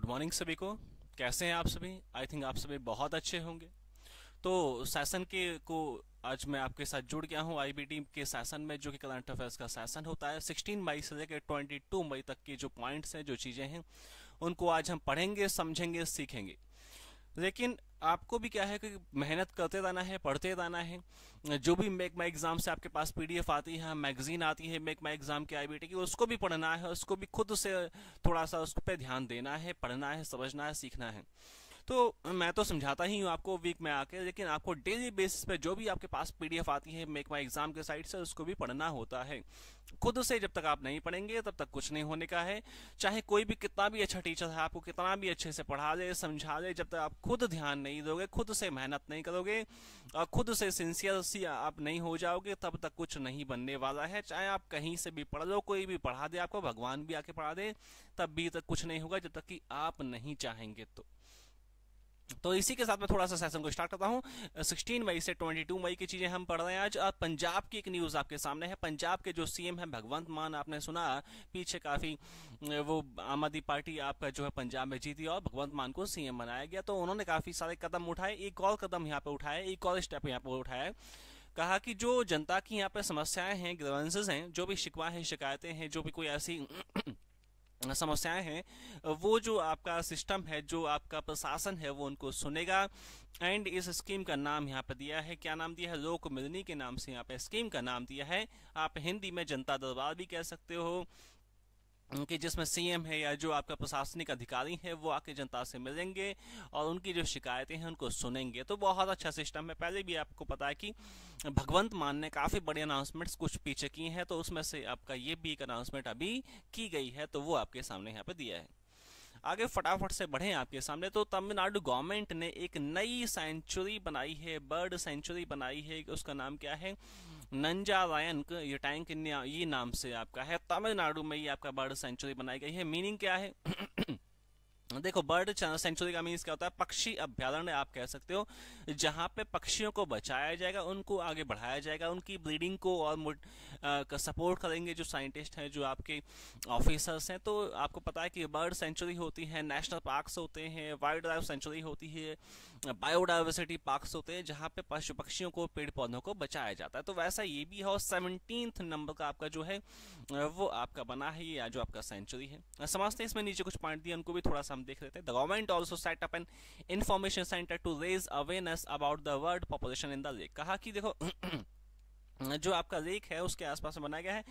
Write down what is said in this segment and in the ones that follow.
Morning सभी को। कैसे हैं आप सभी? आई थिंक आप सभी बहुत अच्छे होंगे। तो सेशन के को आज मैं आपके साथ जुड़ गया हूं आईबीटी के सेशन में, जो कि करंट अफेयर्स का सेशन होता है। 16 मई से लेकर 22 मई तक की जो पॉइंट्स हैं, जो चीज़ें हैं, उनको आज हम पढ़ेंगे, समझेंगे, सीखेंगे। लेकिन आपको भी क्या है कि मेहनत करते रहना है, पढ़ते रहना है। जो भी मेक माई एग्जाम से आपके पास पीडीएफ आती है, मैगजीन आती है मेक माई एग्जाम के आईबीटी की, उसको भी पढ़ना है, उसको भी खुद से थोड़ा सा उस पर ध्यान देना है, पढ़ना है, समझना है, सीखना है। तो मैं तो समझाता ही हूँ आपको वीक में आके, लेकिन आपको डेली बेसिस पे जो भी आपके पास पीडीएफ आती है मेक माई एग्जाम के साइट से, उसको भी पढ़ना होता है। खुद से जब तक आप नहीं पढ़ेंगे तब तक कुछ नहीं होने का है। चाहे कोई भी कितना भी अच्छा टीचर है, आपको कितना भी अच्छे से पढ़ा ले, समझा ले, जब तक आप खुद ध्यान नहीं दोगे, खुद से मेहनत नहीं करोगे और खुद से सिंसियर सी आप नहीं हो जाओगे, तब तक कुछ नहीं बनने वाला है। चाहे आप कहीं से भी पढ़ लो, कोई भी पढ़ा दे आपको, भगवान भी आके पढ़ा दे, तब भी तक कुछ नहीं होगा जब तक कि आप नहीं चाहेंगे। तो इसी के साथ मैं थोड़ा सा सेशन को स्टार्ट करता हूं। 16 मई से 22 मई की चीजें हम पढ़ रहे हैं आज। पंजाब की एक न्यूज आपके सामने है। पंजाब के जो सीएम है भगवंत मान, आपने सुना पीछे काफी वो आम आदमी पार्टी आपका जो है पंजाब में जीती और भगवंत मान को सीएम बनाया गया। तो उन्होंने काफी सारे कदम उठाए, एक और कदम यहाँ पे उठाया, एक और स्टेप यहाँ पे उठाया। कहा कि जो जनता की यहाँ पे समस्याएं हैं, ग्रीवेंसेस हैं, जो भी शिकवा है, शिकायतें हैं, जो भी कोई ऐसी समस्याएं हैं, वो जो आपका सिस्टम है, जो आपका प्रशासन है, वो उनको सुनेगा। एंड इस स्कीम का नाम यहाँ पे दिया है, क्या नाम दिया है? लोक मिलनी के नाम से यहाँ पे स्कीम का नाम दिया है। आप हिंदी में जनता दरबार भी कह सकते हो, कि जिसमें सीएम है या जो आपका प्रशासनिक अधिकारी है वो आके जनता से मिलेंगे और उनकी जो शिकायतें हैं उनको सुनेंगे। तो बहुत अच्छा सिस्टम है। पहले भी आपको पता है कि भगवंत मान ने काफी बड़ी अनाउंसमेंट्स कुछ पीछे की हैं, तो उसमें से आपका ये भी एक अनाउंसमेंट अभी की गई है, तो वो आपके सामने यहाँ पे दिया है। आगे फटाफट से बढ़े आपके सामने। तो तमिलनाडु गवर्नमेंट ने एक नई सेंचुरी बनाई है, बर्ड सेंचुरी बनाई है। उसका नाम क्या है? नंजारायन। ये टैंक ये नाम से आपका है। तमिलनाडु में ये आपका बर्ड सेंचुरी बनाई गई है। मीनिंग क्या है? देखो, बर्ड सेंचुरी का मीन्स क्या होता है? पक्षी अभ्यारण्य आप कह सकते हो, जहां पे पक्षियों को बचाया जाएगा, उनको आगे बढ़ाया जाएगा, उनकी ब्रीडिंग को और सपोर्ट करेंगे जो साइंटिस्ट हैं, जो आपके ऑफिसर्स हैं। तो आपको पता है कि बर्ड सेंचुरी होती है, नेशनल पार्क्स होते हैं, वाइल्ड लाइफ सेंचुरी होती है, बायोडाइवर्सिटी पार्क्स होते हैं, जहां पे पशु पक्षियों को, पेड़ पौधों को बचाया जाता है। तो वैसा ये भी है। और 17th नंबर का आपका जो है वो आपका बना है, ये जो आपका सेंचुरी है। समझते हैं, इसमें नीचे कुछ पॉइंट दिए, उनको भी थोड़ा सा हम देख लेते हैं। The government also set up an information centre to raise awareness about the world population in the lake. कहा कि देखो जो आपका लेक है उसके आसपास में बनाया गया है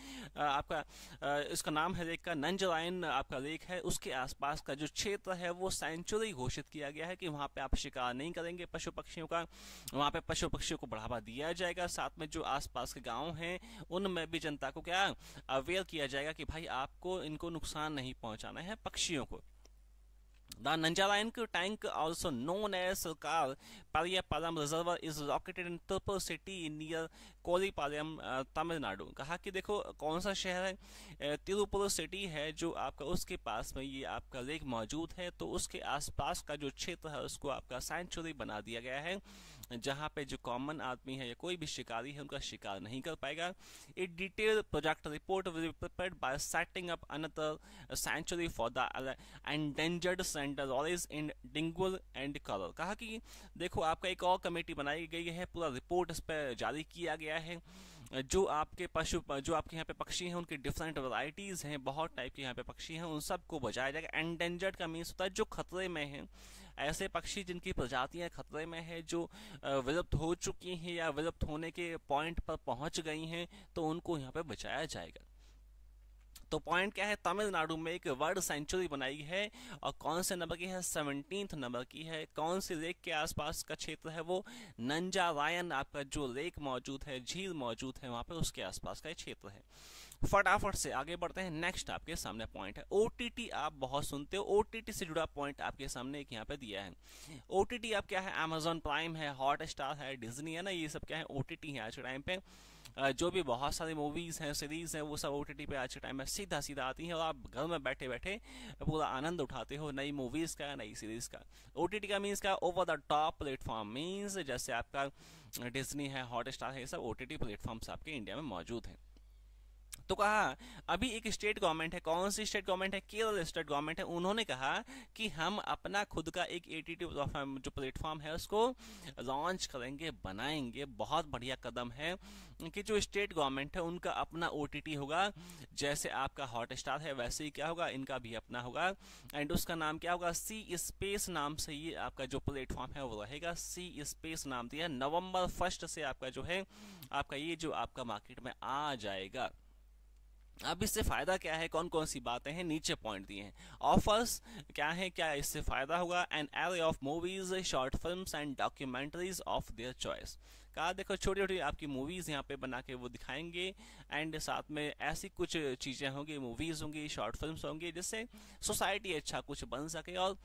आपका इसका नाम है लेक का नंजरायन आपका लेक है, उसके आसपास का जो क्षेत्र है वो सेंचुरी घोषित किया गया है कि वहां पे आप शिकार नहीं करेंगे पशु पक्षियों का, वहां पे पशु पक्षियों को बढ़ावा दिया जाएगा। साथ में जो आसपास के गांव हैं उनमें भी जनता को क्या अवेयर किया जाएगा कि भाई आपको इनको नुकसान नहीं पहुंचाना है पक्षियों को। The Nanjalayan tank, also known as Sarkar Paliyapalam Reservoir, is located in Tirupur city near कोलीपालयम Tamil Nadu. कहा कि देखो कौन सा शहर है? तिरुपुर सिटी है जो आपका, उसके पास में ये आपका लेक मौजूद है। तो उसके आसपास का जो क्षेत्र है उसको आपका सेंचुरी बना दिया गया है, जहाँ पे जो कॉमन आदमी है या कोई भी शिकारी है उनका शिकार नहीं कर पाएगा। A detail project report will be prepared by setting up another sanctuary for the endangered slender loris in Dindigul and Karur. कहा कि देखो आपका एक और कमेटी बनाई गई है, पूरा रिपोर्ट इस पर जारी किया गया है। जो आपके जो आपके यहाँ पे पक्षी हैं उनकी डिफरेंट वैरायटीज हैं, बहुत टाइप के यहाँ पे पक्षी हैं, उन सबको बचाया जाएगा। एंडेंजर्ड का मीन्स होता है जो खतरे में हैं, ऐसे पक्षी जिनकी प्रजातियां खतरे में है, जो विलुप्त हो चुकी हैं या विलुप्त होने के पॉइंट पर पहुंच गई हैं, तो उनको यहाँ पे बचाया जाएगा। तो पॉइंट क्या है? तमिलनाडु में एक वर्ल्ड सेंचुरी बनाई है और कौन से नंबर की है? 17th नंबर की है। कौन सी लेक के आसपास का क्षेत्र है? वो नंजारायन आपका जो लेक मौजूद है, झील मौजूद है वहां पे, उसके आसपास का क्षेत्र है। फटाफट से आगे बढ़ते हैं। नेक्स्ट आपके सामने पॉइंट है ओटीटी। आप बहुत सुनते हो, ओटीटी से जुड़ा पॉइंट आपके सामने एक यहाँ पे दिया है। ओटीटी आप क्या है? अमेजॉन प्राइम है, हॉट स्टार है, डिज्नी है ना, ये सब क्या है? ओटीटी है आज के टाइम पे। जो भी बहुत सारी मूवीज हैं, सीरीज हैं, वो सब ओटीटी पे आज के टाइम में सीधा सीधा आती हैं और आप घर में बैठे बैठे पूरा आनंद उठाते हो नई मूवीज का, नई सीरीज का। ओटीटी का मीन्स का over the top platform, means जैसे आपका डिज्नी है, हॉट स्टार है, ये सब ओटीटी प्लेटफॉर्म्स आपके इंडिया में मौजूद हैं। तो कहा अभी एक स्टेट गवर्नमेंट है, कौन सी स्टेट गवर्नमेंट है, केरल स्टेट गवर्नमेंट है, उन्होंने कहा कि हम अपना खुद का एक एटीटी जो प्लेटफॉर्म है उसको लॉन्च करेंगे, बनाएंगे। बहुत बढ़िया कदम है कि जो स्टेट गवर्नमेंट है उनका अपना ओटीटी होगा। जैसे आपका हॉटस्टार है वैसे ही क्या होगा, इनका भी अपना होगा। एंड उसका नाम क्या होगा, सी स्पेस नाम से ये आपका जो प्लेटफॉर्म है वो रहेगा। सी स्पेस नाम दिया। नवंबर 1 से आपका जो है आपका ये जो आपका मार्केट में आ जाएगा। अब इससे फायदा क्या है, कौन कौन सी बातें हैं, नीचे पॉइंट दिए हैं। ऑफर्स क्या है, क्या इससे फायदा होगा, an array of movies, short films and documentaries of their choice. कहा देखो छोटी छोटी आपकी मूवीज यहाँ पे बना के वो दिखाएंगे। एंड साथ में ऐसी कुछ चीजें होंगी, मूवीज होंगी, शॉर्ट फिल्म्स होंगी, जिससे सोसाइटी अच्छा कुछ बन सके और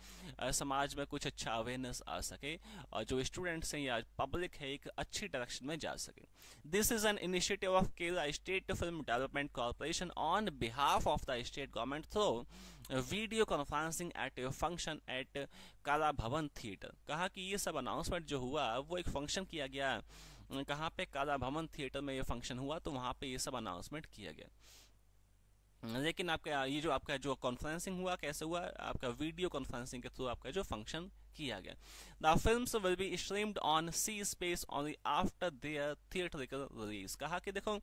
समाज में कुछ अच्छा अवेयरनेस आ सके और जो स्टूडेंट्स हैं या पब्लिक है एक अच्छी डायरेक्शन में जा सके। This is an initiative of Kerala state film development corporation on behalf of the state government through video conferencing at a function at Kala Bhavan theatre. कहा कि ये सब अनाउंसमेंट जो हुआ वो एक फंक्शन किया गया, कहाँ पे, काला भवन थिएटर में ये फंक्शन हुआ, तो वहाँ पे ये सब अनाउंसमेंट किया गया। लेकिन आपका ये जो आपका जो कॉन्फ्रेंसिंग हुआ कैसे हुआ, आपका वीडियो कॉन्फ्रेंसिंग के थ्रू आपका जो फंक्शन किया गया। The films will be streamed on C space only after their theatrical release. कहा कि देखो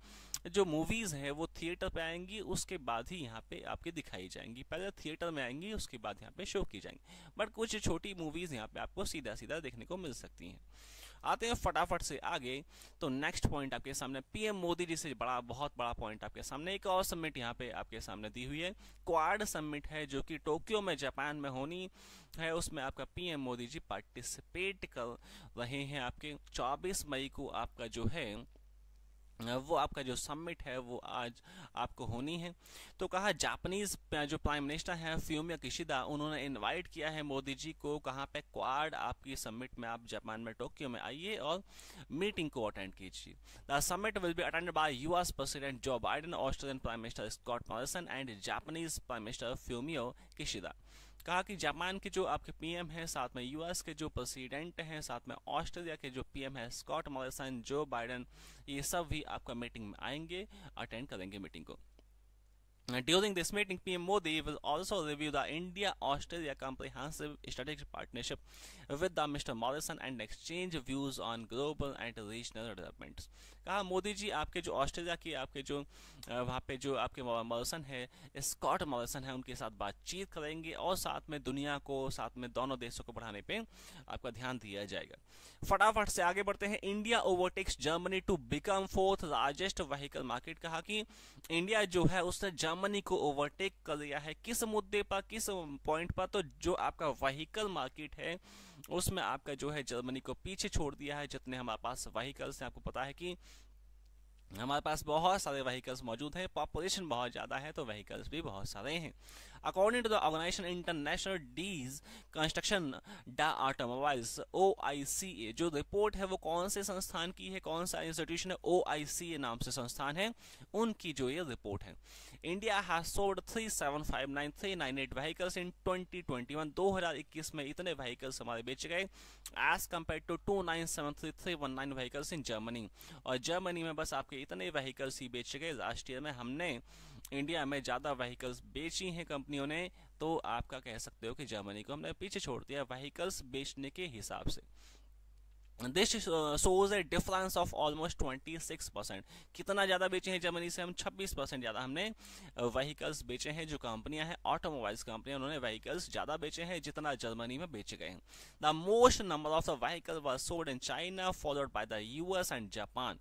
जो मूवीज है वो थिएटर पे आएंगी, उसके बाद ही यहाँ पे आपके दिखाई जाएंगी। पहले थिएटर में आएंगी, उसके बाद यहाँ पे शो की जाएंगी। बट कुछ छोटी मूवीज यहाँ पे आपको सीधा सीधा देखने को मिल सकती हैं। आते हैं फटाफट से आगे। तो नेक्स्ट पॉइंट आपके सामने पीएम मोदी जी से बहुत बड़ा पॉइंट आपके सामने एक और समिट यहाँ पे आपके सामने दी हुई है। क्वाड समिट है जो कि टोक्यो में जापान में होनी है। उसमें आपका पीएम मोदी जी पार्टिसिपेट कर रहे हैं। आपके 24 मई को आपका जो है वो आपका जो समिट है वो आज आपको होनी है। तो कहा जापानीज जो प्राइम मिनिस्टर हैं फ्यूमियो किशिदा, उन्होंने इनवाइट किया है मोदी जी को, कहाँ पे, क्वाड आपकी समिट में आप जापान में टोक्यो में आइए और मीटिंग को अटेंड कीजिए। The summit will be attended by US president Joe Biden, Australian prime minister Scott Morrison and Japanese prime minister Fumio Kishida. कहा कि जापान के जो आपके पीएम हैं, साथ में यूएस के जो प्रेसिडेंट हैं, साथ में ऑस्ट्रेलिया के जो पीएम है स्कॉट मॉरिसन, जो बाइडेन, ये सब भी आपका मीटिंग में आएंगे, अटेंड करेंगे मीटिंग को। During this meeting, PM Modi will also review the India-Australia comprehensive strategic partnership with the Mr. Morrison and exchange views on global and regional developments. कहा मोदी जी आपके जो ऑस्ट्रेलिया की आपके जो वहाँ पे जो आपके मॉरिसन है, स्कॉट मॉरिसन है, उनके साथ बातचीत करेंगे और साथ में दुनिया को, साथ में दोनों देशों को बढ़ाने पे आपका ध्यान दिया जाएगा। फटाफट से आगे बढ़ते हैं। India overtakes Germany to become 4th largest vehicle market. कहा कि इंडिया जो है उसने जर्मनी को ओवरटेक कर लिया है। किस मुद्दे पर, किस पॉइंट पर, तो जो आपका व्हीकल मार्केट है उसमें आपका जो है जर्मनी को पीछे छोड़ दिया है। जितने हमारे पास व्हीकल्स हैं, आपको पता है कि हमारे पास बहुत सारे व्हीकल्स मौजूद हैं, पॉपुलेशन बहुत ज़्यादा है तो व्हीकल्स भी बहुत सारे हैं। According to the organisation international des construction the automobiles OICA, जो रिपोर्ट है वो कौन से संस्थान की है, कौन सा इंस्टीट्यूशन है, OICA नाम से संस्थान है, उनकी जो ये रिपोर्ट है। India has sold 3,759,398 vehicles in 2021। 2021 में इतने व्हीकल्स हमारे बेचे गए as compare to 2,973,319 vehicles in Germany. और जर्मनी में बस आपके इतने व्हीकल्स ही बेचे गए। लास्ट ईयर में हमने इंडिया में ज़्यादा व्हीकल्स बेची हैं कंपनियों ने, तो आपका कह सकते हो कि जर्मनी को हमने पीछे छोड़ दिया व्हीकल्स बेचने के हिसाब से। This shows A difference of almost 26%। कितना ज़्यादा बेचे हैं जर्मनी से हम? 26% ज़्यादा हमने व्हीकल्स बेचे हैं। जो कंपनियां हैं ऑटोमोबाइल्स कंपनियां, उन्होंने व्हीकल्स ज़्यादा बेचे हैं जितना जर्मनी में बेचे गए हैं। The most number of the vehicle were sold in China followed by the US and Japan.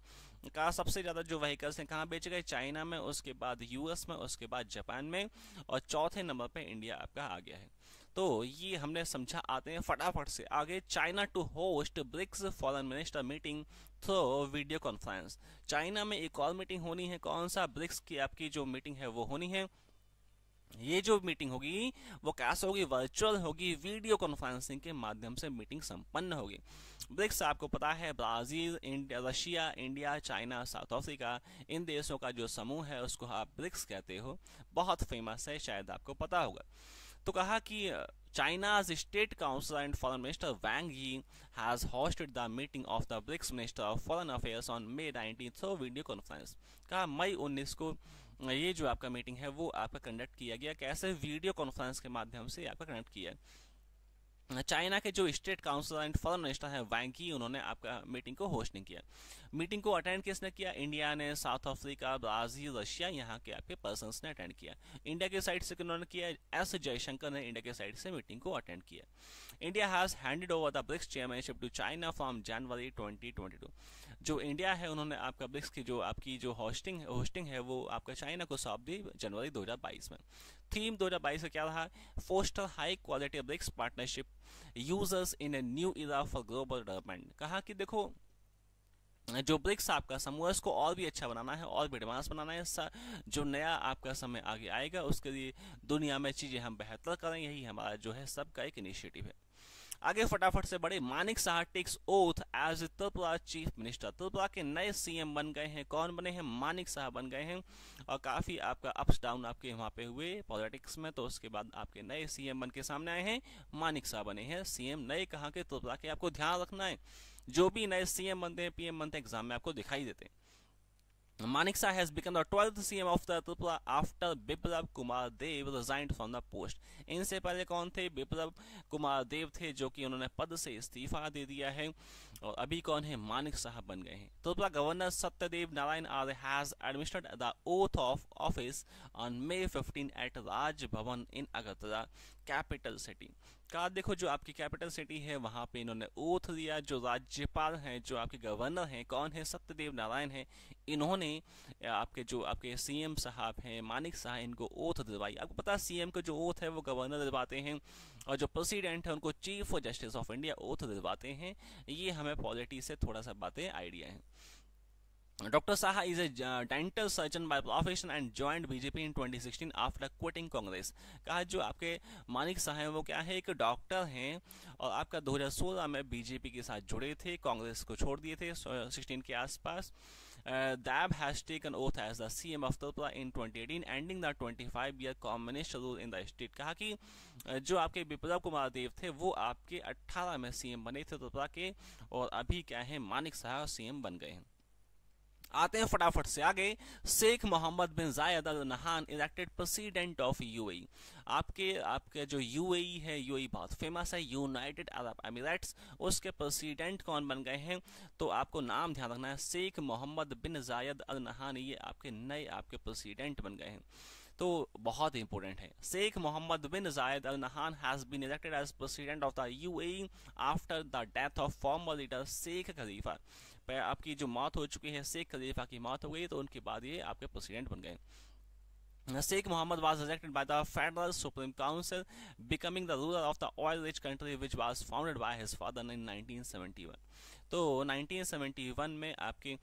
का सबसे ज़्यादा जो व्हीकल्स हैं कहाँ बेचे गए? चाइना में, उसके बाद यूएस में, उसके बाद जापान में, और चौथे नंबर पे इंडिया आपका आ गया है। तो ये हमने समझा। आते हैं फटाफट से आगे। China to host BRICS foreign minister meeting through video conference. China में एक और मीटिंग होनी है। कौन सा? ब्रिक्स की आपकी जो मीटिंग है वो होनी है। ये जो मीटिंग होगी वो कैसे होगी? वर्चुअल होगी, वीडियो कॉन्फ्रेंसिंग के माध्यम से मीटिंग संपन्न होगी। ब्रिक्स आपको पता है Brazil, India, Russia, India, China, South Africa, इन देशों का जो समूह है उसको आप ब्रिक्स कहते हो। बहुत फेमस है, शायद आपको पता होगा। तो कहा कि China's State Council and Foreign Minister Wang Yi has hosted the meeting of the BRICS Minister of Foreign Affairs on May 19 through video conference. कहा मई 19 को ये जो आपका मीटिंग है वो आपका कंडक्ट किया गया, कैसे? वीडियो कॉन्फ्रेंस के माध्यम से आपका कंडक्ट किया। चाइना के जो state council and foreign minister हैं वैंग यी, उन्होंने आपका मीटिंग को होस्ट नहीं किया। मीटिंग को अटेंड किसने किया? इंडिया ने, साउथ अफ्रीका, ब्राजील, रशिया, यहाँ के आपके पर्सन्स ने अटेंड किया। इंडिया के साइड से उन्होंने किया, एस जयशंकर ने इंडिया के साइड से मीटिंग को अटेंड किया। India has handed over the BRICS chairmanship to China from January 2022। जो इंडिया है उन्होंने आपका ब्रिक्स की जो आपकी जो होस्टिंग है वो आपका चाइना को सौंप दी जनवरी 2022 में। थीम 2022 का क्या रहा? Foster high quality BRICS partnership ushers in a new era for global development. कहा कि देखो जो ब्रिक्स आपका समूह है उसको और भी अच्छा बनाना है और भी एडवांस बनाना है। जो नया आपका समय आगे आएगा उसके लिए दुनिया में चीज़ें हम बेहतर करें, यही हमारा जो है सबका एक इनिशिएटिव है। आगे फटाफट से बढ़े। Manik Saha takes oath as Tripura chief minister. Tripura के नए सीएम बन गए हैं। कौन बने हैं? मानिक साहा बन गए हैं। और काफ़ी आपका अप्स डाउन आपके वहाँ पे हुए पॉलिटिक्स में, तो उसके बाद आपके नए सीएम बन के सामने आए हैं। मानिक साहा बने हैं सीएम नए। कहाँ के? त्रिपुरा के। आपको ध्यान रखना है जो भी नए सीएम बनते हैं, पीएम बनते हैं, एग्जाम में आपको दिखाई देते हैं। Manik Saha has become the 12th CM of the Tripura after Biplab Kumar Dev resigned from the post। इनसे पहले कौन थे? बिप्लब कुमार देव थे, जो कि उन्होंने पद से इस्तीफा दे दिया है। और अभी कौन है? मानिक साहा बन गए हैं। Tripura governor Satyadev Narayan Arya has administered the oath of office on May 15 at Raj Bhavan in Agartala capital city. का देखो जो आपकी कैपिटल सिटी है वहाँ पे इन्होंने ओथ लिया। जो राज्यपाल हैं, जो आपके गवर्नर हैं, कौन है? सत्यदेव नारायण हैं। इन्होंने आपके जो आपके सीएम साहब हैं मानिक साहा, इनको ओथ दिलवाई। आपको पता है सीएम का जो ओथ है वो गवर्नर दिलवाते हैं, और जो प्रेसिडेंट है उनको chief justice of India oath दिलवाते हैं। ये हमें पॉलिटी से थोड़ा सा बातें आइडिया है। Dr. Saha is a dental surgeon by profession and joined BJP in 2016 after quitting Congress। कहा जो आपके मानिक साहा हैं वो क्या है? एक डॉक्टर हैं और आपका 2016 में बीजेपी के साथ जुड़े थे, कांग्रेस को छोड़ दिए थे 16 के आसपास। Dab has taken oath as the CM of Tripura in 2018, ending the 25-year communist rule in the state। कहा कि जो आपके बिप्लब कुमार देव थे वो आपके 18 में सीएम बने थे त्रिपुरा के, और अभी क्या है? मानिक साहा सीएम बन गए हैं। आते हैं फटाफट से आगे। शेख मोहम्मद बिन जायद अल नहान इलेक्टेड प्रेसिडेंट ऑफ यूएई। आपके जो यूएई है, यूएई बहुत फेमस है, यूनाइटेड अरब एमिरेट्स, उसके प्रेसिडेंट कौन बन गए हैं? तो आपको नाम ध्यान रखना है, शेख मोहम्मद बिन जायद अल नहान, ये आपके नए आपके प्रेसिडेंट बन गए हैं। तो बहुत इंपॉर्टेंट है। शेख मोहम्मद बिन Zayed Al Nahyan has been elected as president of the UAE after the death of former leader Sheikh Khalifa. आपकी जो मौत हो चुकी है, शेख खलीफा की मौत हो गई, तो उनके बाद ये आपके प्रेसिडेंट बन गए। Sheikh Mohammed was elected by the Federal Supreme Council, becoming the ruler of the oil-rich country which was founded by his father in 1971। तो 1971 में आपके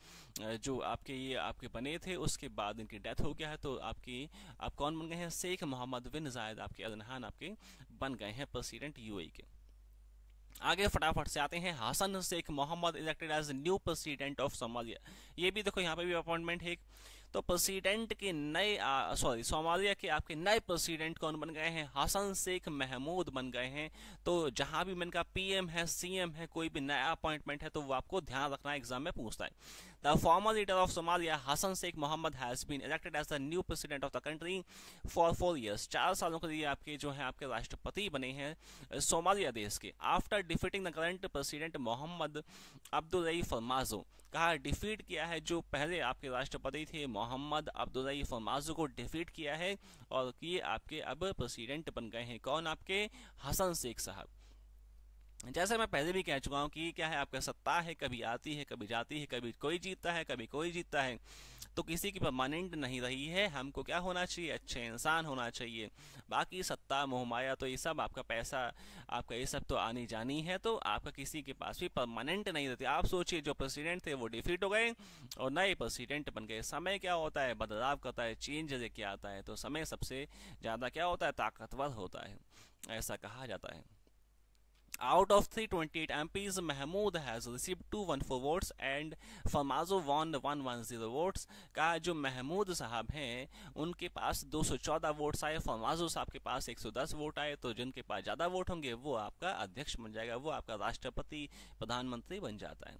जो आपके ये आपके बने थे, उसके बाद इनकी डेथ हो गया है। तो आप कौन बन गए हैं? शेख मोहम्मद बिन जायद आपके अल नहान आपके बन गए हैं प्रेसिडेंट यूएई के। आगे फटाफट से आते हैं। Hassan Sheikh Mohamud elected as new president of Somalia. ये भी देखो यहाँ पे भी अपॉइंटमेंट है। तो प्रेसिडेंट के नए सोमालिया के आपके नए प्रेसिडेंट कौन बन गए हैं? हसन शेख महमूद बन गए हैं। तो जहां भी इनका पीएम है, सीएम है, कोई भी नया अपॉइंटमेंट है तो वो आपको ध्यान रखना है, एग्जाम में पूछता है। The former leader of Somalia, Hassan Sheikh Mohammed, has been elected as the new president of the country for 4 years। 4 सालों के लिए आपके जो है आपके राष्ट्रपति बने हैं सोमालिया देश के। After defeating the current president Mohammad Abdul Farmaajo. कहा डिफीट किया है, जो पहले आपके राष्ट्रपति थे मोहम्मद अब्दुल फरमाजो को डिफीट किया है, और ये आपके अब प्रेसिडेंट बन गए हैं। कौन? आपके हसन शेख साहब। जैसे मैं पहले भी कह चुका हूँ कि क्या है आपका सत्ता है, कभी आती है, कभी जाती है, कभी कोई जीतता है, कभी कोई जीतता है, तो किसी की परमानेंट नहीं रही है। हमको क्या होना चाहिए? अच्छे इंसान होना चाहिए। बाकी सत्ता मोहमाया तो ये सब आपका पैसा, आपका ये सब तो आनी जानी है, तो आपका किसी के पास भी परमानेंट नहीं रहती। आप सोचिए जो प्रेसिडेंट थे वो डिफीट हो गए और नए प्रेसिडेंट बन गए। समय क्या होता है? बदलाव करता है, चेंज लेके आता है। तो समय सबसे ज़्यादा क्या होता है? ताकतवर होता है, ऐसा कहा जाता है। Out of 328 MPs, Mahmood has received 214 votes and Farmazo won 110 votes। का जो महमूद साहब हैं उनके पास 214 वोट्स आए, फरमाजो साहब के पास 110 वोट आए। तो जिनके पास ज़्यादा वोट होंगे वो आपका अध्यक्ष बन जाएगा, वो आपका राष्ट्रपति प्रधानमंत्री बन जाता है।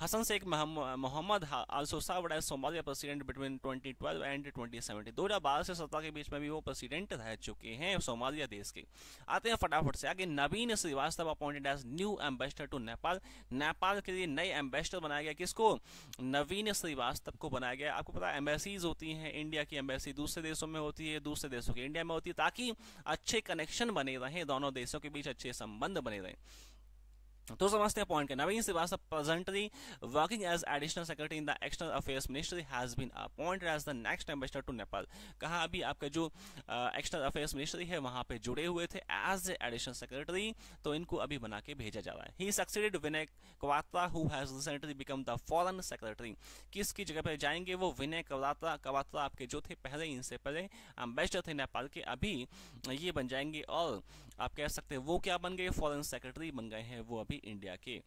Hassan Sheikh Mohamud also served as Somalia president between 2012 and 2017। 2012 से 17 के बीच में भी वो प्रेसिडेंट रह चुके हैं सोमालिया देश के। आते हैं फटाफट से आगे। Naveen Srivastava appointed as new ambassador to Nepal. Nepal के लिए नए एम्बेसडर बनाया गया। किसको? नवीन श्रीवास्तव को बनाया गया। आपको पता है एम्बेसीज होती हैं, इंडिया की एम्बेसी दूसरे देशों में होती है, दूसरे देशों की इंडिया में होती है, ताकि अच्छे कनेक्शन बने रहें, दोनों देशों के बीच अच्छे संबंध बने रहें। तो समझते हैं पॉइंट के। Naveen Srivastava presently working as additional secretary in the external affairs ministry has been appointed as the next ambassador to Nepal. कहा अभी आपका जो एक्सटर्नल अफेयर्स मिनिस्ट्री है वहां पे जुड़े हुए थे एज एडिशनल सेक्रेटरी, तो इनको अभी बना के भेजा जा रहा है। He succeeded Vinay Kwatra who has recently become the foreign secretary. किसकी जगह पे जाएंगे? वो विनय क्वात्रा आपके जो थे पहले, इनसे पहले एम्बेसडर थे नेपाल के, अभी ये बन जाएंगे। और आप कह सकते हैं वो क्या बन गए? फॉरेन सेक्रेटरी बन गए हैं वो अभी इंडिया के।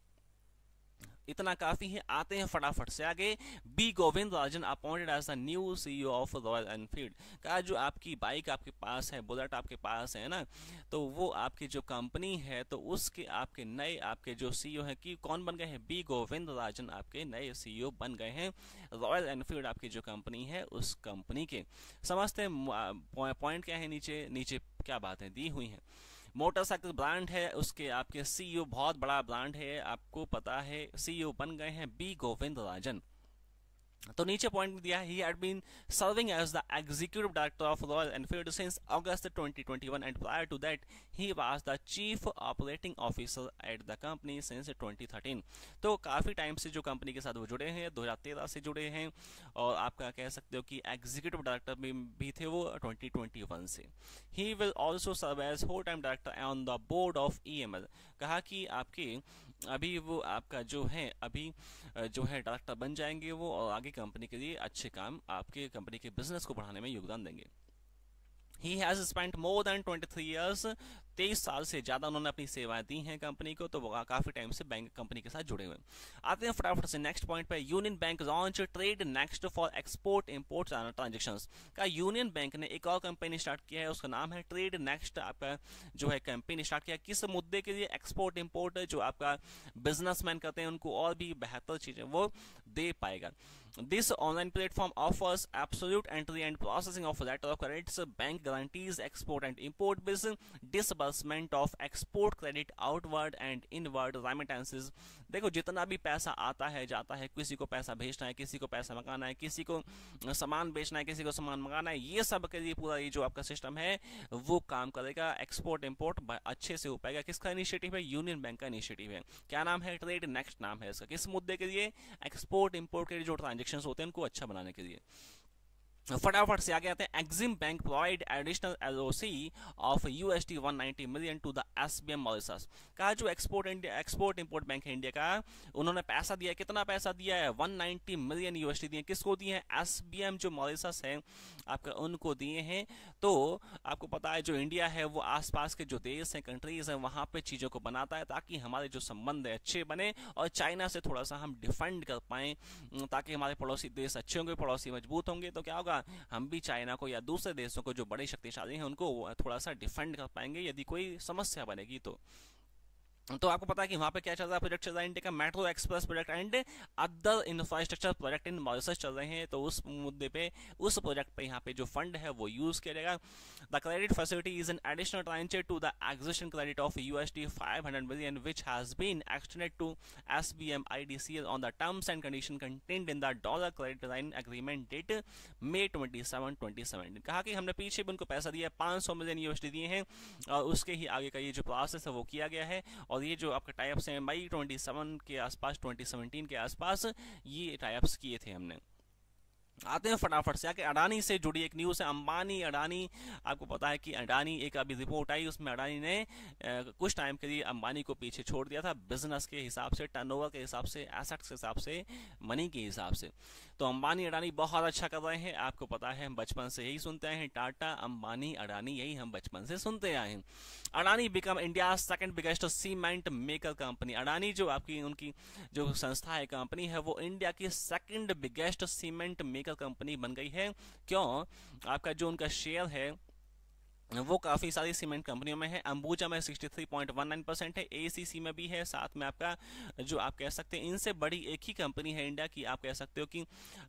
इतना काफी है। आते हैं फटाफट से आगे। B Govind Rajan appointed as the new CEO of Royal Enfield. का जो आपकी बाइक आपके पास है, बुलेट आपके पास है ना, तो वो आपकी जो कंपनी है तो उसके आपके नए आपके जो सीईओ है कि कौन बन गए हैं? बी गोविंद राजन आपके नए सीईओ बन गए हैं रॉयल एनफील्ड आपकी जो कंपनी है उस कंपनी के। समझते हैं पॉइंट क्या है। नीचे नीचे क्या बातें दी हुई हैं। मोटरसाइकिल ब्रांड है, उसके आपके सीईओ बहुत बड़ा ब्रांड है, आपको पता है, सीईओ बन गए हैं बी गोविंद राजन। तो नीचे पॉइंट दिया, he had been serving as the executive director of Royal Enfield since August 2021 and prior to that he was the chief operating officer at the company since 2013। तो काफी टाइम से जो कंपनी के साथ वो जुड़े हैं, 2013 से जुड़े हैं, और आपका कह सकते हो कि एग्जीक्यूटिव डायरेक्टर भी थे वो 2021 से। He will also serve as whole time director on the board of EML. कहा कि आपके अभी वो आपका जो है अभी जो है डायरेक्टर बन जाएंगे वो, और आगे कंपनी के लिए अच्छे काम, आपके कंपनी के बिजनेस को बढ़ाने में योगदान देंगे। He has spent more than 23 years, 23 साल से ज़्यादा उन्होंने अपनी सेवाएं दी हैं कंपनी को, तो वो काफ़ी टाइम से बैंक कंपनी के साथ जुड़े हुए हैं। आते हैं फटाफट से नेक्स्ट पॉइंट पे। Union bank launch trade next for export import transactions. का यूनियन बैंक ने एक और कंपनी स्टार्ट किया है, उसका नाम है ट्रेड नेक्स्ट। आपका जो है कंपनी स्टार्ट किया किस मुद्दे के लिए? एक्सपोर्ट इंपोर्ट, जो आपका बिजनेसमैन करते हैं उनको और भी बेहतर चीज़ें वो दे पाएगा। This online platform offers absolute entry and processing of letter of credits, bank guarantees, export and import bills, disbursement of export credit, outward and inward remittances। देखो जितना भी पैसा आता है जाता है, किसी को पैसा भेजना है, किसी को पैसा मंगाना है, किसी को सामान बेचना है, किसी को सामान मंगाना है, ये सब के लिए पूरा ये जो आपका सिस्टम है वो काम करेगा। एक्सपोर्ट इंपोर्ट अच्छे से हो पाएगा। किसका इनिशिएटिव है? यूनियन बैंक का इनिशिएटिव है। क्या नाम है? ट्रेड नेक्स्ट नाम है इसका। किस मुद्दे के लिए? एक्सपोर्ट इंपोर्ट के जो ट्रांजेक्शन होते हैं उनको अच्छा बनाने के लिए। फटाफट से आगे आते हैं। Exim bank provide additional LOC of USD 190 million to the SBM Mauritius. का जो एक्सपोर्ट इंपोर्ट बैंक है इंडिया का, उन्होंने पैसा दिया है। कितना पैसा दिया है? 190 मिलियन USD दिए। किसको दिए हैं? SBM जो मॉरिशस है आपका, उनको दिए हैं। तो आपको पता है जो इंडिया है वो आसपास के जो देश हैं, कंट्रीज हैं, वहां पे चीजों को बनाता है ताकि हमारे जो संबंध है अच्छे बने और चाइना से थोड़ा सा हम डिफेंड कर पाए, ताकि हमारे पड़ोसी देश अच्छे होंगे, पड़ोसी मजबूत होंगे, तो क्या होगा, हम भी चाइना को या दूसरे देशों को जो बड़े शक्तिशाली हैं उनको थोड़ा सा डिफेंड कर पाएंगे यदि कोई समस्या बनेगी तो। तो आपको पता है कि वहां पे क्या चल रहा है? प्रोजेक्ट चल रहा है इंडिया का metro express project and other infrastructure project in Mauritius चल रहे हैं। तो उस मुद्दे पे, उस प्रोजेक्ट पे यहाँ पे जो फंड है वो यूज किया जाएगा। The credit facility is an additional tranche to the acquisition credit of USD 500 million which has been extended to SBM IDCL on the terms and condition contained in the dollar credit line agreement date May 27, 2017। कहा कि हमने पीछे भी उनको पैसा दिया, 500 million USD दिए हैं, और उसके ही आगे का ये जो प्रोसेस है वो किया गया है। और ये जो आपके टाइप्स हैं मई 27 के आसपास, 2017 के आसपास ये टाइप्स किए थे हमने। आते हैं फटाफट से आके अडानी से जुड़ी एक न्यूज़ है। अंबानी अडानी, आपको पता है कि अडानी, एक अभी रिपोर्ट आई उसमें अडानी ने कुछ टाइम के लिए अंबानी को पीछे छोड़ दिया था, बिजनेस के हिसाब से, टर्नओवर के हिसाब से, एसेट्स के हिसाब से, मनी के हिसाब से। तो अंबानी अडानी बहुत अच्छा कर रहे हैं। आपको पता है हम बचपन से यही सुनते आए हैं, टाटा अंबानी अडानी, यही हम बचपन से सुनते आए हैं। Adani become India second biggest cement maker company. Adani जो आपकी उनकी जो संस्था है, कंपनी है, वो इंडिया की second biggest cement maker company बन गई है। क्यों? आपका जो उनका शेयर है वो काफ़ी सारी सीमेंट कंपनियों में है। अंबुजा में 63.19% है, एसीसी में भी है, साथ में आपका जो आप कह सकते हैं इनसे बड़ी एक ही कंपनी है इंडिया की, आप कह सकते हो कि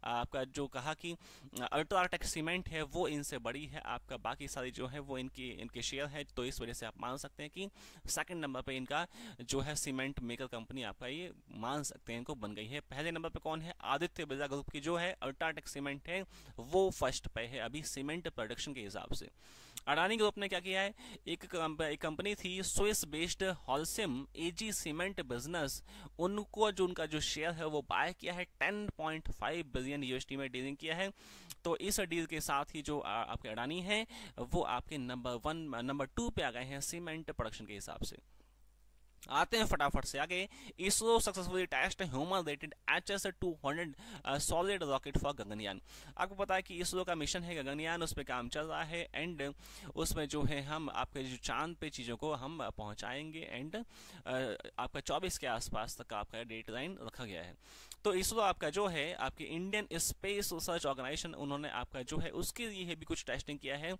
आपका जो कहा कि अल्ट्राटेक सीमेंट है वो इनसे बड़ी है। आपका बाकी सारी जो है वो इनके शेयर है, तो इस वजह से आप मान सकते हैं कि सेकंड नंबर पे इनका जो है सीमेंट मेकर कंपनी आपका ये मान सकते हैं इनको बन गई है। पहले नंबर पे कौन है? आदित्य बिरला ग्रुप की जो है अल्ट्राटेक सीमेंट है, वो फर्स्ट पे है अभी सीमेंट प्रोडक्शन के हिसाब से। अडानी ग्रुप ने क्या किया है, एक कंपनी थी स्विस बेस्ड हॉलसिम एजी सीमेंट बिजनेस, उनको जो उनका जो शेयर है वो बाय किया है, 10.5 बिलियन यूएसडी में डीलिंग किया है। तो इस डील के साथ ही जो आपके अडानी है वो आपके नंबर 2 पे आ गए हैं सीमेंट प्रोडक्शन के हिसाब से। आते हैं फटाफट से आगे। ISRO successfully test human rated HS-200 solid rocket for Gaganyaan. आपको पता है कि इसरो का मिशन है गगनयान, उस पर काम चल रहा है एंड उसमें जो है हम आपके जो चांद पे चीज़ों को हम पहुंचाएंगे एंड आपका 24 के आसपास तक आपका डेट लाइन रखा गया है। तो इसरो आपका जो है आपकी इंडियन स्पेस रिसर्च ऑर्गेनाइजेशन, उन्होंने आपका जो है उसके लिए भी कुछ टेस्टिंग किया है।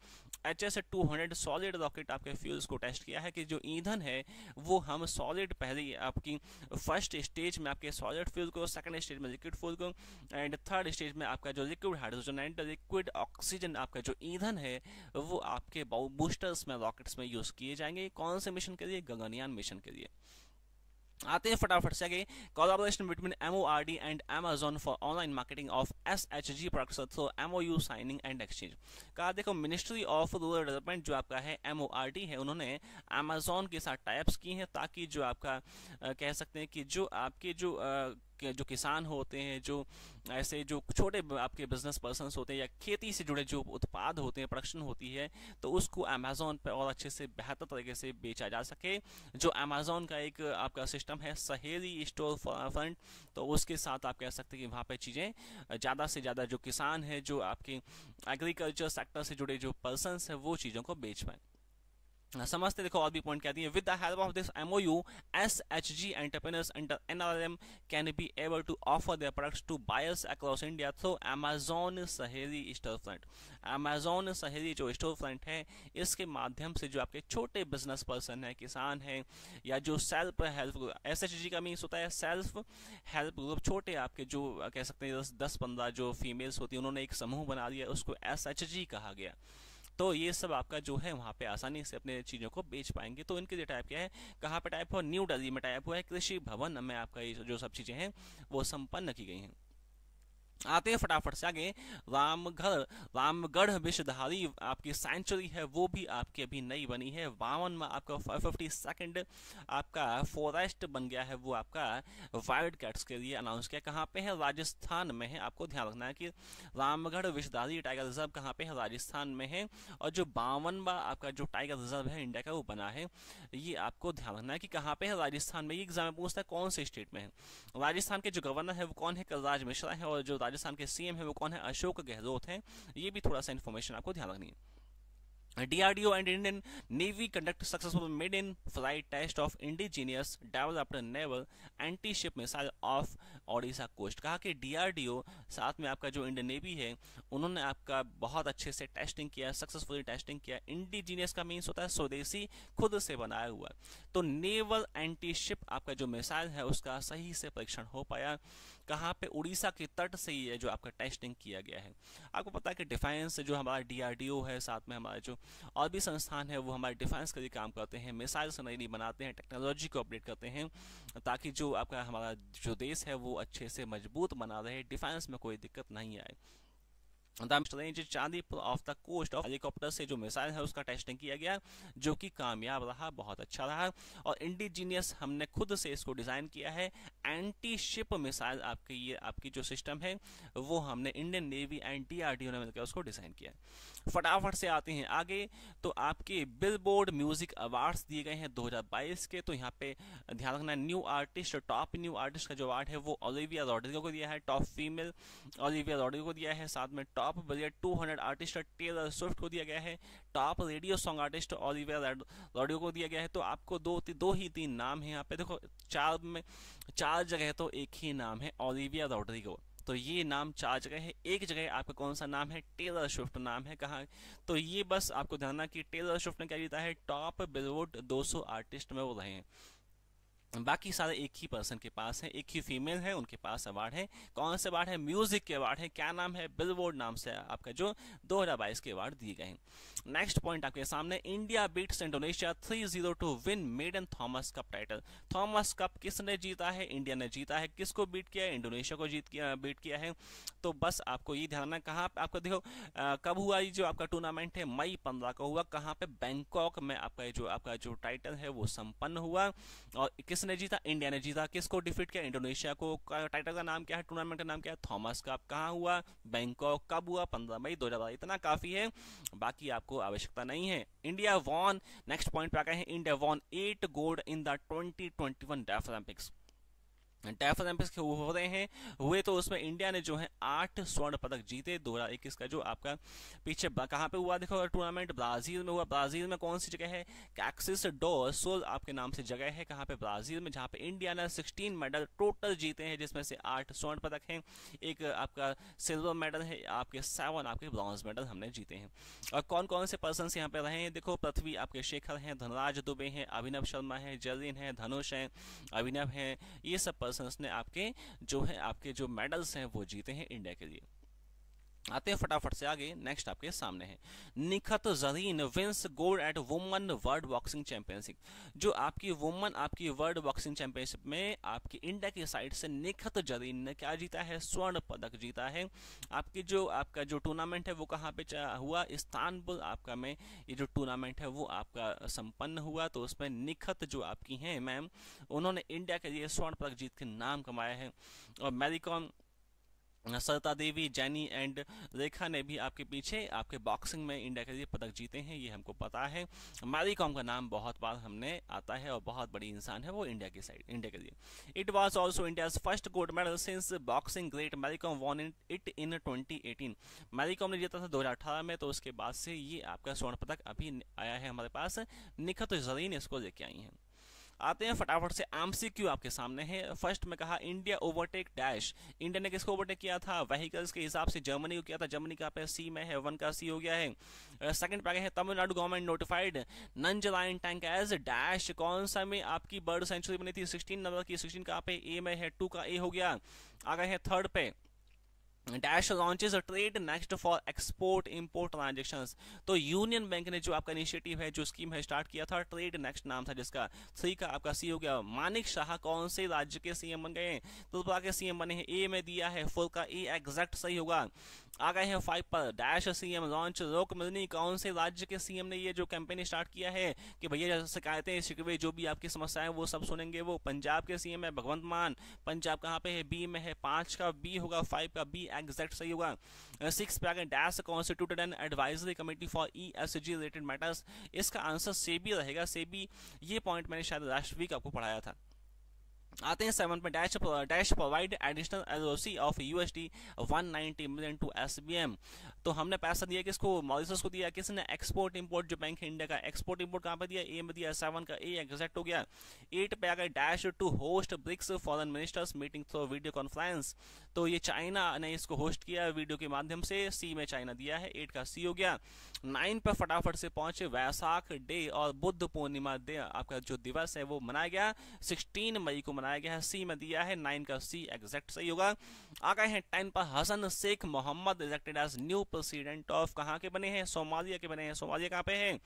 HS-200 सॉलिड रॉकेट आपके फ्यूल्स को टेस्ट किया है कि जो ईंधन है वो हम सॉलिड, पहले आपकी फर्स्ट स्टेज में आपके सॉलिड फ्यूल को, सेकंड स्टेज में लिक्विड फ्यूल को एंड थर्ड स्टेज में आपका जो liquid hydrogen and liquid oxygen आपका जो ईंधन है वो आपके बूस्टर्स में, रॉकेट्स में यूज किए जाएंगे। कौन से मिशन के लिए? गगनयान मिशन के लिए। आते हैं फटाफट से आगे। Collaboration between MORD and Amazon for online marketing of SHG products through MOU signing and exchange. कहा देखो, मिनिस्ट्री ऑफ रूरल डेवलपमेंट जो आपका है MORD है, उन्होंने Amazon के साथ टाइप्स की हैं ताकि जो आपका कह सकते हैं कि जो आपके जो किसान होते हैं, जो ऐसे जो छोटे आपके बिजनेस पर्सनस होते हैं या खेती से जुड़े जो उत्पाद होते हैं, प्रोडक्शन होती है, तो उसको अमेजोन पे और अच्छे से बेहतर तरीके से बेचा जा सके। जो अमेजोन का एक आपका सिस्टम है सहेली स्टोर फ्रंट, तो उसके साथ आप कह सकते हैं कि वहाँ पे चीज़ें ज़्यादा से ज़्यादा जो किसान है, जो आपके एग्रीकल्चर सेक्टर से जुड़े जो पर्सनस है, वो चीज़ों को बेच पाए। समझते देखो और भी पॉइंट कहती है। With the help of this MOU SHG entrepreneurs under NRLM can be able to offer their products to buyers across India through Amazon Saheli store front. Amazon Saheli जो स्टोर फ्रंट है, इसके माध्यम से जो आपके छोटे बिजनेस पर्सन है, किसान है, या जो सेल्फ हेल्प ग्रुप, SHG का मीन्स होता है सेल्फ हेल्प ग्रुप, छोटे आपके जो कह सकते हैं 10-15 जो फीमेल्स होती है, उन्होंने एक समूह बना दिया, उसको SHG कहा गया। तो ये सब आपका जो है वहाँ पे आसानी से अपने चीज़ों को बेच पाएंगे। तो इनके लिए टाइप क्या है, कहाँ पे टाइप हुआ? न्यू दिल्ली में टाइप हुआ है, कृषि भवन में आपका ये जो सब चीज़ें हैं वो संपन्न की गई हैं। आते हैं फटाफट से आगे। रामगढ़ विषधारी आपकी सेंचुरी है, वो भी आपकी अभी नई बनी है। 52 में आपका 552nd आपका फॉरेस्ट बन गया है, वो आपका वाइल्ड कैट्स के लिए अनाउंस किया। कहाँ पे है? राजस्थान में है। आपको ध्यान रखना है कि रामगढ़ विषधारी टाइगर रिजर्व कहाँ पे है? राजस्थान में है। और जो 52वां आपका जो टाइगर रिजर्व है इंडिया का, वो बना है, ये आपको ध्यान रखना है कि कहाँ पे है? राजस्थान में। ये एग्जाम में पूछता है कौन से स्टेट में है। राजस्थान के जो गवर्नर है वो कौन है? कलराज मिश्रा है। और जो राजस्थान के CM है वो कौन है? अशोक गहलोत हैं। ये भी थोड़ा सा इन्फॉर्मेशन आपको ध्यान रखनी है। DRDO and Indian Navy conduct successful maiden flight test of indigenous developed naval anti-ship missile off Odisha coast. कहा कि DRDO साथ में आपका जो इंडियन नेवी है, उन्होंने आपका बहुत अच्छे से टेस्टिंग किया, सक्सेसफुली टेस्टिंग किया। इंडिजीनियस का मीन्स होता है स्वदेशी, खुद से बनाया हुआ। तो नेवल एंटी शिप आपका जो मिसाइल है उसका सही से परीक्षण हो पाया। कहाँ पे? उड़ीसा के तट से ही है जो आपका टेस्टिंग किया गया है। आपको पता है कि डिफेंस जो हमारा DRDO है, साथ में हमारे जो और भी संस्थान है, वो हमारे डिफेंस के लिए काम करते हैं, मिसाइल्स नई नई बनाते हैं, टेक्नोलॉजी को अपडेट करते हैं, ताकि जो आपका हमारा जो देश है वो अच्छे से मजबूत बना रहे, डिफेंस में कोई दिक्कत नहीं आए। Chandipur off the coast of helicopter से जो मिसाइल है उसका टेस्टिंग किया गया, जो कि कामयाब रहा, बहुत अच्छा रहा। और इंडिजीनियस हमने खुद से इसको डिजाइन किया है, एंटी शिप मिसाइल आपकी ये आपकी जो सिस्टम है वो हमने इंडियन नेवी एंड DRDO ने मिलकर उसको डिज़ाइन किया है। फटाफट से आते हैं आगे, तो आपके बिलबोर्ड म्यूजिक अवार्ड्स दिए गए हैं 2022 के। तो यहाँ पे ध्यान रखना, new artist, top new artist का जो अवार्ड है वो ओलिविया रॉड्रिगो को दिया है, टॉप फीमेल ओलिविया रॉड्रिगो को दिया है। साथ में top budget 200 artist Taylor Swift को दिया गया है, top radio song artist Olivia Rodrigo को दिया गया है। तो आपको दो ही तीन नाम है यहाँ पे, देखो चार जगह तो एक ही नाम है ओलिविया रॉड्रिगो, तो ये नाम चार जगह है। एक जगह आपका कौन सा नाम है, टेलर स्विफ्ट नाम है। कहाँ, तो ये बस आपको ध्यान कि टेलर स्विफ्ट ने क्या जीता है, टॉप बिलबोर्ड 200 आर्टिस्ट में वो रहे हैं। बाकी सारे एक ही पर्सन के पास है, एक ही फीमेल है, उनके पास अवार्ड है। कौन से अवार्ड है, म्यूजिक के अवार्ड है। क्या नाम है, बिलबोर्ड नाम से आपका जो 2022 के अवार्ड दिए गए हैं। नेक्स्ट पॉइंट आपके सामने, India beats Indonesia 3-0 to win maiden Thomas cup title. Thomas cup किसने जीता है, इंडिया ने जीता है। किसको बीट किया है, इंडोनेशिया को बीट किया है। तो बस आपको ये ध्यान रखना, कहाँ पे आपको देखो कब हुआ ये जो आपका टूर्नामेंट है, मई 15 को हुआ। कहाँ पे, बैंकॉक में आपका जो टाइटल है वो संपन्न हुआ। और किसने जीता, इंडिया ने जीता। किसको डिफीट किया, इंडोनेशिया को। टाइटल का नाम क्या है, टूर्नामेंट का नाम क्या है, थॉमस कप। कहाँ हुआ, बैंकॉक। कब हुआ, 15 मई 2022। इतना काफी है, बाकी आपको आवश्यकता नहीं है। इंडिया वॉन, नेक्स्ट पॉइंट पे आ गए हैं, India won 8 gold in the 2021 deaf Olympics. Deaf Olympics हो रहे हैं हुए, तो उसमें इंडिया ने जो है 8 स्वर्ण पदक जीते। 2021 का जो आपका पीछे कहाँ पे हुआ, देखो टूर्नामेंट ब्राजील में हुआ। ब्राजील में कौन सी जगह है, कैक्सिस डो सोल आपके नाम से जगह है। कहाँ पे, ब्राजील में, जहाँ पे इंडिया ने 16 मेडल टोटल जीते हैं, जिसमें से 8 स्वर्ण पदक हैं, एक आपका सिल्वर मेडल है, आपके 7 आपके ब्रॉन्ज मेडल हमने जीते हैं। और कौन कौन से पर्सन यहाँ पे रहे हैं, देखो पृथ्वी आपके शेखर हैं, धनराज दुबे हैं, अभिनव शर्मा है, जरीन है, धनुष है, अभिनव है। ये सब पर्सन्स ने आपके जो मेडल्स हैं वो जीते हैं इंडिया के लिए। आते हैं फटाफट से आगे, नेक्स्ट आपके सामने है, Nikhat Zareen wins gold at woman world boxing championship. जो आपकी वुमन आपकी वर्ल्ड बॉक्सिंग चैंपियनशिप में आपकी इंडिया की साइड से निखत जरीन ने क्या जीता है, स्वर्ण पदक जीता है। आपका जो टूर्नामेंट है वो कहाँ पे हुआ, इस्तांबुल आपका में ये जो टूर्नामेंट है वो आपका संपन्न हुआ। तो उसमें निखत जो आपकी हैं मैम, उन्होंने इंडिया के लिए स्वर्ण पदक जीत के नाम कमाया है। और मैरी कॉम, सरिता देवी, जैनी एंड रेखा ने भी आपके पीछे आपके बॉक्सिंग में इंडिया के लिए पदक जीते हैं, ये हमको पता है। मैरी कॉम का नाम बहुत बार हमने आता है और बहुत बड़ी इंसान है वो इंडिया के लिए। It was also India's first gold medal since boxing great Mary Kom won it in 2018। Mary Kom ने जीता था 2018 में, तो उसके बाद से ये आपका स्वर्ण पदक अभी आया है हमारे पास, निखत जरीन इसको लेके आई हैं। आते हैं फटाफट से, एमसीक्यू आपके सामने है। फर्स्ट में कहा, इंडिया ओवरटेक डैश। इंडिया ने किसको ओवरटेक किया था, व्हीकल्स के हिसाब से जर्मनी को किया था। जर्मनी का पे सी में है, 1 का सी हो गया है। सेकंड पे आ गया है, Tamil Nadu government notified Nanjarayan tank as dash. कौन सा में आपकी बर्ड सेंचुरी बनी थी, 16 नंबर की, 16 का पे ए में है, 2 का ए हो गया। आ गए हैं थर्ड पे, dash launches trade next for export import transactions. तो यूनियन बैंक ने जो आपका इनिशिएटिव है, जो स्कीम है, स्टार्ट किया था, ट्रेड नेक्स्ट नाम था जिसका। 3 का आपका सी हो गया। मानिक शाह कौन से राज्य के सीएम बन गए, त्रिपुरा के सीएम बने हैं, ए में दिया है, 4 का ए एग्जैक्ट सही होगा। आ गए हैं 5 पर, डैश सीएम लॉन्च रोक मिलनी। कौन से राज्य के सीएम ने ये जो कैंपेन स्टार्ट किया है कि भैया शिकायतें शिकवे जो भी आपकी समस्याएं वो सब सुनेंगे, वो पंजाब के सीएम है भगवंत मान। पंजाब कहाँ पे है, बी में है, 5 का बी होगा, 5 का बी एग्जैक्ट सही होगा। 6 पे आ गए, dash constituted an advisory committee for ESG related matters. इसका आंसर सेबी रहेगा, सेबी। ये पॉइंट मैंने शायद लास्ट वीक आपको पढ़ाया था। आते हैं 7 पे, dash provide additional LOC of USD 190 million to SBM। तो हमने पैसा दिया किसको, मॉरिशस को दिया। किसने, एक्सपोर्ट इंपोर्ट जो बैंक है इंडिया का, एक्सपोर्ट इंपोर्ट कहाँ पे दिया, ए में दिया, 7 का ए एग्जैक्ट हो गया। 8 पे आ गए, dash to host BRICS foreign ministers meeting through video conference. तो ये चाइना ने इसको होस्ट किया वीडियो के माध्यम से, सी में चाइना दिया है, 8 का सी हो गया। 9 पर फटाफट से पहुंचे, वैसाख डे और बुद्ध पूर्णिमा डे आपका जो दिवस है वो मनाया गया, 16 मई को मनाया गया है, सी में दिया है, 9 का सी एग्जैक्ट सही होगा। आ गए हैं 10 पर, Hassan Sheikh Mohamud elected as new president of, कहाँ के बने हैं, सोमालिया के बने हैं। सोमालिया कहाँ पे है,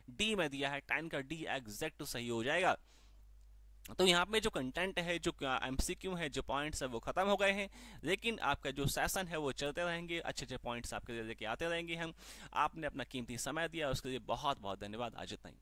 डी में दिया है, 10 का डी एग्जैक्ट सही हो जाएगा। तो यहाँ पे जो कंटेंट है, जो MCQ है, जो पॉइंट्स है वो खत्म हो गए हैं, लेकिन आपका जो सेशन है वो चलते रहेंगे, अच्छे अच्छे पॉइंट्स आपके लिए लेके आते रहेंगे हम। आपने अपना कीमती समय दिया, उसके लिए बहुत बहुत धन्यवाद। आज इतना ही।